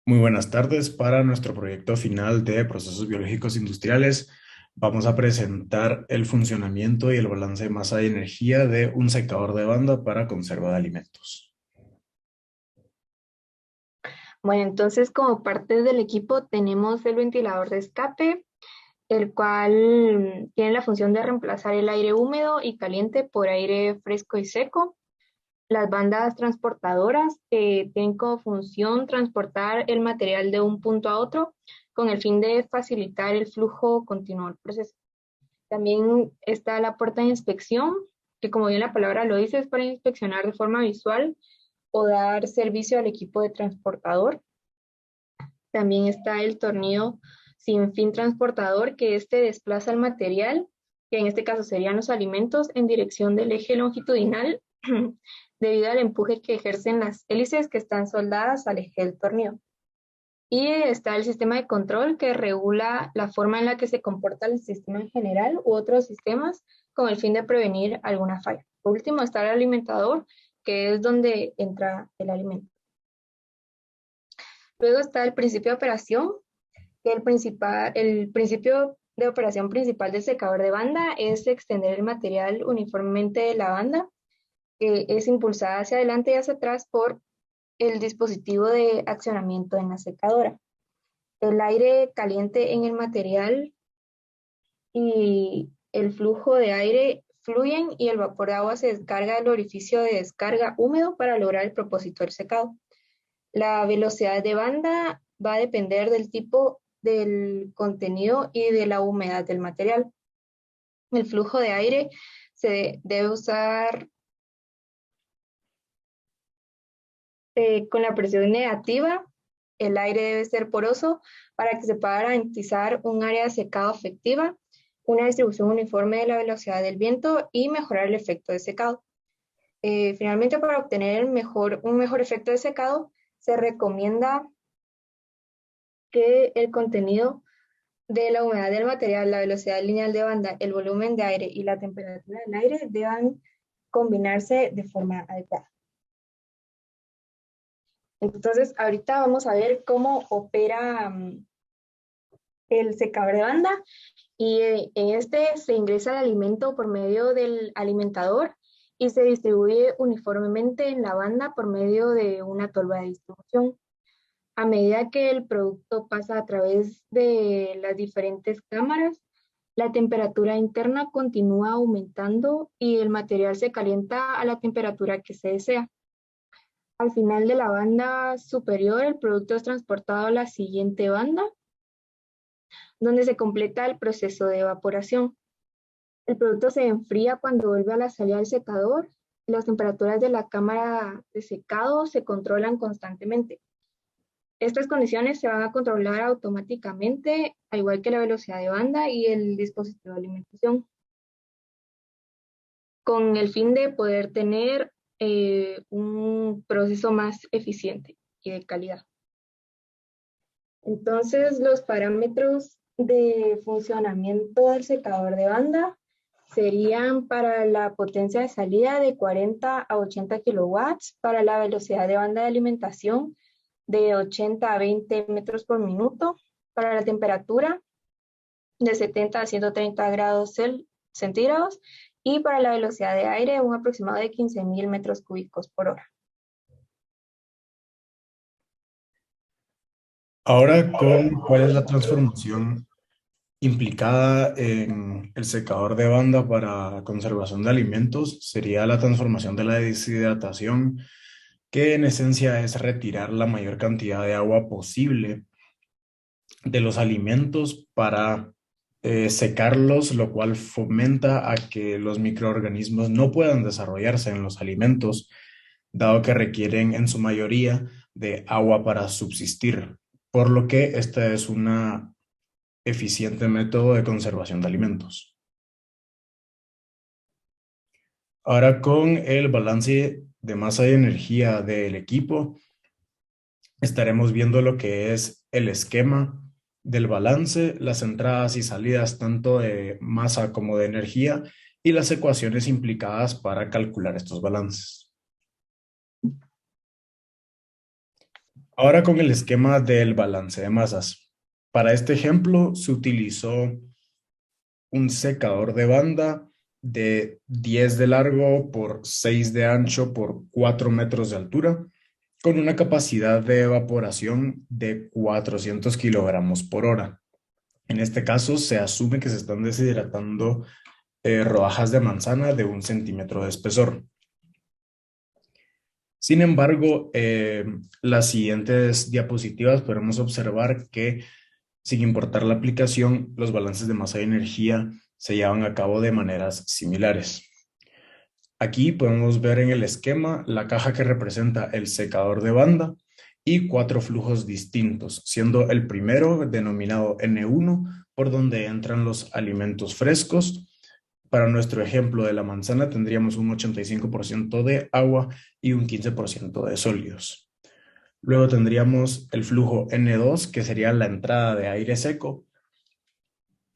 Muy buenas tardes. Para nuestro proyecto final de procesos biológicos industriales, vamos a presentar el funcionamiento y el balance de masa y energía de un secador de banda para conserva de alimentos. Bueno, entonces como parte del equipo tenemos el ventilador de escape, el cual tiene la función de reemplazar el aire húmedo y caliente por aire fresco y seco. Las bandas transportadoras que tienen como función transportar el material de un punto a otro con el fin de facilitar el flujo continuo del proceso. También está la puerta de inspección, que como bien la palabra lo dice, es para inspeccionar de forma visual o dar servicio al equipo de transportador. También está el tornillo sin fin transportador, que este desplaza el material, que en este caso serían los alimentos, en dirección del eje longitudinal debido al empuje que ejercen las hélices que están soldadas al eje del tornillo. Y está el sistema de control que regula la forma en la que se comporta el sistema en general u otros sistemas con el fin de prevenir alguna falla. Por último está el alimentador, que es donde entra el alimento. Luego está el principio de operación, que el principio de operación principal del secador de banda es extender el material uniformemente de la banda, que es impulsada hacia adelante y hacia atrás por el dispositivo de accionamiento en la secadora. El aire caliente en el material y el flujo de aire fluyen y el vapor de agua se descarga del orificio de descarga húmedo para lograr el propósito del secado. La velocidad de banda va a depender del tipo del contenido y de la humedad del material. El flujo de aire se debe usar con la presión negativa. El aire debe ser poroso para que se pueda garantizar un área de secado efectiva, una distribución uniforme de la velocidad del viento y mejorar el efecto de secado. Finalmente, para obtener un mejor efecto de secado, se recomienda que el contenido de la humedad del material, la velocidad lineal de banda, el volumen de aire y la temperatura del aire deban combinarse de forma adecuada. Entonces, ahorita vamos a ver cómo opera el secador de banda y en este se ingresa el alimento por medio del alimentador y se distribuye uniformemente en la banda por medio de una tolva de distribución. A medida que el producto pasa a través de las diferentes cámaras, la temperatura interna continúa aumentando y el material se calienta a la temperatura que se desea. Al final de la banda superior, el producto es transportado a la siguiente banda, donde se completa el proceso de evaporación. El producto se enfría cuando vuelve a la salida del secador y las temperaturas de la cámara de secado se controlan constantemente. Estas condiciones se van a controlar automáticamente, al igual que la velocidad de banda y el dispositivo de alimentación, con el fin de poder tener un proceso más eficiente y de calidad. Entonces, los parámetros de funcionamiento del secador de banda serían para la potencia de salida de 40 a 80 kilowatts, para la velocidad de banda de alimentación de 80 a 20 metros por minuto, para la temperatura de 70 a 130 grados centígrados y para la velocidad de aire un aproximado de 15.000 metros cúbicos por hora. Ahora, ¿cuál es la transformación implicada en el secador de banda para conservación de alimentos? Sería la transformación de la deshidratación, que en esencia es retirar la mayor cantidad de agua posible de los alimentos para secarlos, lo cual fomenta a que los microorganismos no puedan desarrollarse en los alimentos, dado que requieren en su mayoría de agua para subsistir, por lo que este es un eficiente método de conservación de alimentos. Ahora con el balance de masa y energía del equipo, estaremos viendo lo que es el esquema del balance, las entradas y salidas tanto de masa como de energía y las ecuaciones implicadas para calcular estos balances. Ahora con el esquema del balance de masas. Para este ejemplo se utilizó un secador de banda de 10 de largo por 6 de ancho por 4 metros de altura, con una capacidad de evaporación de 400 kilogramos por hora. En este caso, se asume que se están deshidratando rodajas de manzana de 1 centímetro de espesor. Sin embargo, las siguientes diapositivas podemos observar que, sin importar la aplicación, los balances de masa y energía se llevan a cabo de maneras similares. Aquí podemos ver en el esquema la caja que representa el secador de banda y 4 flujos distintos, siendo el primero denominado N1, por donde entran los alimentos frescos. Para nuestro ejemplo de la manzana tendríamos un 85% de agua y un 15% de sólidos. Luego tendríamos el flujo N2, que sería la entrada de aire seco,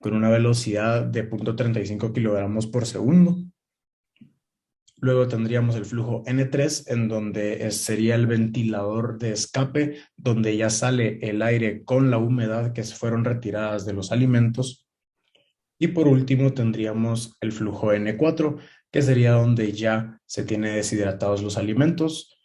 con una velocidad de 0.35 kilogramos por segundo. Luego tendríamos el flujo N3, en donde sería el ventilador de escape, donde ya sale el aire con la humedad que se fueron retiradas de los alimentos. Y por último tendríamos el flujo N4, que sería donde ya se tiene deshidratados los alimentos,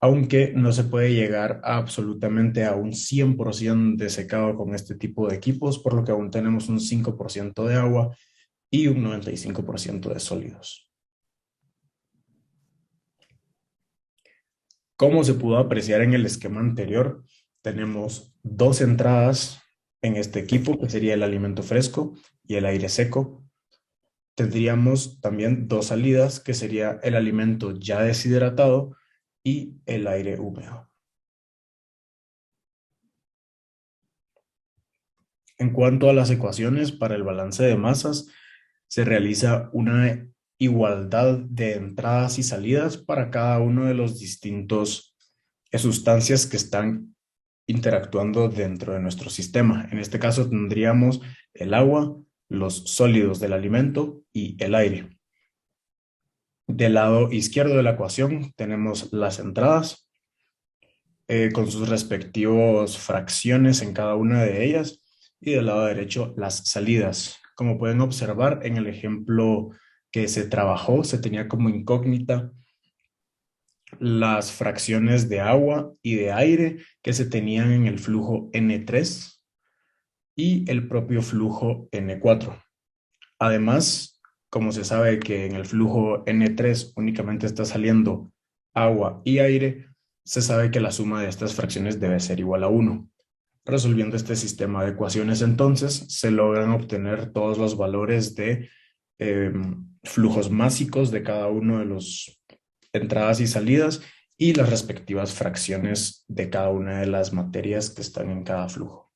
aunque no se puede llegar absolutamente a un 100% de secado con este tipo de equipos, por lo que aún tenemos un 5% de agua y un 95% de sólidos. Como se pudo apreciar en el esquema anterior, tenemos dos entradas en este equipo, que sería el alimento fresco y el aire seco. Tendríamos también dos salidas, que sería el alimento ya deshidratado y el aire húmedo. En cuanto a las ecuaciones para el balance de masas, se realiza una igualdad de entradas y salidas para cada uno de los distintos sustancias que están interactuando dentro de nuestro sistema. En este caso tendríamos el agua, los sólidos del alimento y el aire. Del lado izquierdo de la ecuación tenemos las entradas con sus respectivos fracciones en cada una de ellas, y del lado derecho las salidas. Como pueden observar en el ejemplo que se trabajó, se tenía como incógnita las fracciones de agua y de aire que se tenían en el flujo N3 y el propio flujo N4. Además, como se sabe que en el flujo N3 únicamente está saliendo agua y aire, se sabe que la suma de estas fracciones debe ser igual a 1. Resolviendo este sistema de ecuaciones, entonces, se logran obtener todos los valores de flujos másicos de cada uno de los entradas y salidas y las respectivas fracciones de cada una de las materias que están en cada flujo.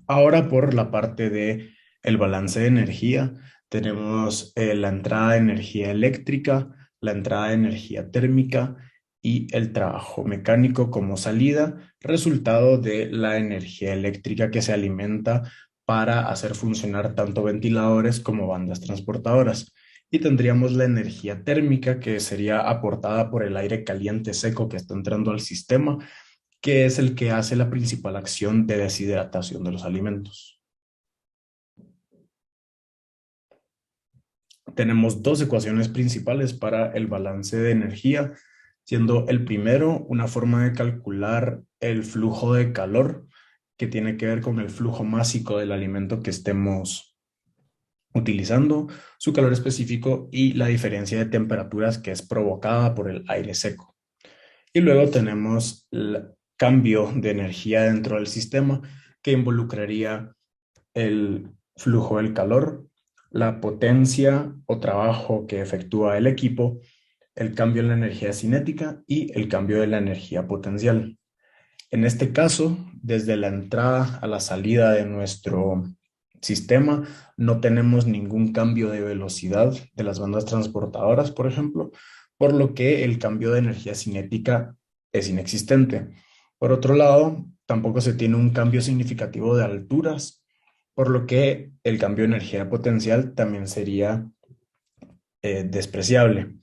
Ahora por la parte de el balance de energía, tenemos la entrada de energía eléctrica, la entrada de energía térmica y el trabajo mecánico como salida, resultado de la energía eléctrica que se alimenta para hacer funcionar tanto ventiladores como bandas transportadoras. Y tendríamos la energía térmica, que sería aportada por el aire caliente seco que está entrando al sistema, que es el que hace la principal acción de deshidratación de los alimentos. Tenemos dos ecuaciones principales para el balance de energía, siendo el primero una forma de calcular el flujo de calor, que tiene que ver con el flujo másico del alimento que estemos utilizando, su calor específico y la diferencia de temperaturas que es provocada por el aire seco. Y luego tenemos el cambio de energía dentro del sistema, que involucraría el flujo del calor, la potencia o trabajo que efectúa el equipo, el cambio en la energía cinética y el cambio de la energía potencial. En este caso, desde la entrada a la salida de nuestro sistema, no tenemos ningún cambio de velocidad de las bandas transportadoras, por ejemplo, por lo que el cambio de energía cinética es inexistente. Por otro lado, tampoco se tiene un cambio significativo de alturas, por lo que el cambio de energía potencial también sería despreciable.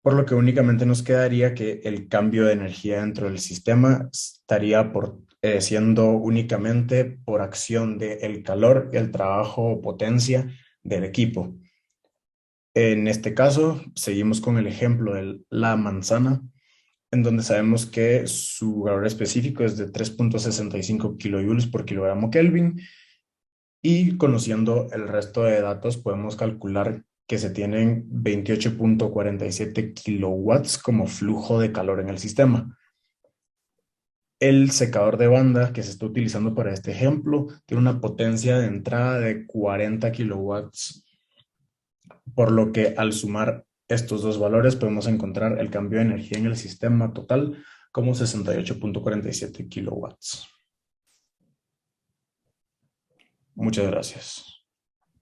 por lo que únicamente nos quedaría que el cambio de energía dentro del sistema estaría siendo únicamente por acción del calor, el trabajo o potencia del equipo. En este caso, seguimos con el ejemplo de la manzana, en donde sabemos que su valor específico es de 3,65 kilojoules por kilogramo Kelvin, y conociendo el resto de datos podemos calcular que se tienen 28,47 kilowatts como flujo de calor en el sistema. El secador de banda que se está utilizando para este ejemplo tiene una potencia de entrada de 40 kilowatts, por lo que al sumar estos dos valores podemos encontrar el cambio de energía en el sistema total como 68,47 kilowatts. Muchas gracias.